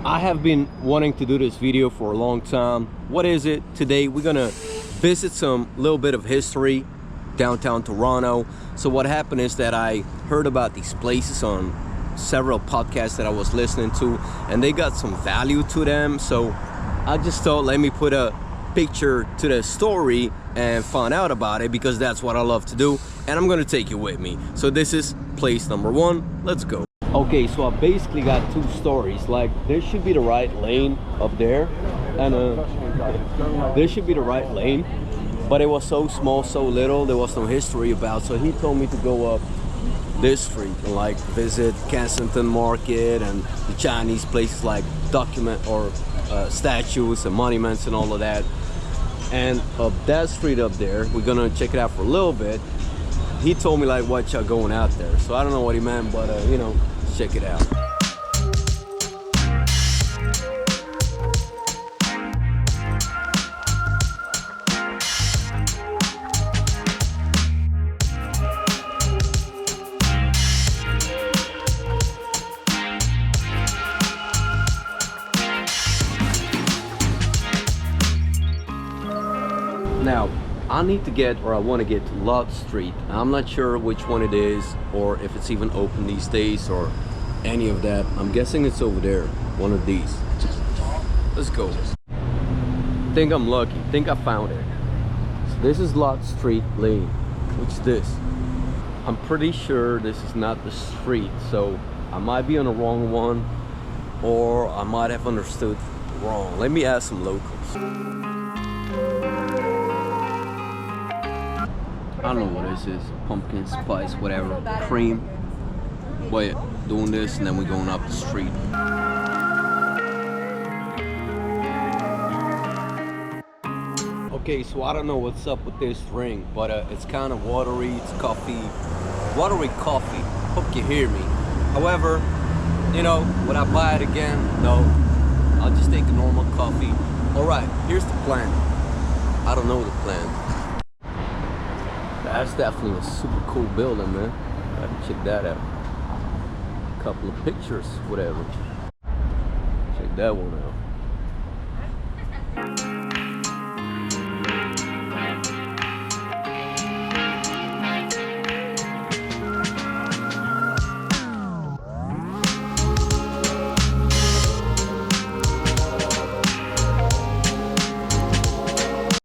I have been wanting to do this video for a long time. What is it? Today we're gonna visit some little bit of history downtown Toronto. So what happened is that I heard about these places on several podcasts that I was listening to, and they got some value to them. So I just thought, let me put a picture to the story and find out about it, because that's what I love to do, and I'm gonna take you with me. So this is place number one. Let's go. Okay, so I basically got two stories. Like, there should be the right lane up there, and there should be the right lane, but it was so small, so little, there was no history about. So he told me to go up this street and like visit Kensington Market and the Chinese places like document or statues and monuments and all of that. And up that street up there, we're gonna check it out for a little bit. He told me like, watch out going out there. So I don't know what he meant, but you know, check it out. Now, I need to get, or I want to get to Lot Street. I'm not sure which one it is, or if it's even open these days, or any of that. I'm guessing it's over there, one of these. Let's go. Think I'm lucky. Think I found it. So this is Lot Street Lane. What's this? I'm pretty sure this is not the street, so I might be on the wrong one, or I might have understood wrong. Let me ask some locals. I don't know what this is. Pumpkin spice, whatever. Cream. Wait, doing this and then we're going up the street. Okay, so I don't know what's up with this drink, but it's kind of watery. It's coffee. Watery coffee. Hope you hear me. However, you know, would I buy it again? No. I'll just take a normal coffee. Alright, here's the plan. I don't know the plan. That's definitely a super cool building, man. I have to check that out. A couple of pictures, whatever. Check that one out.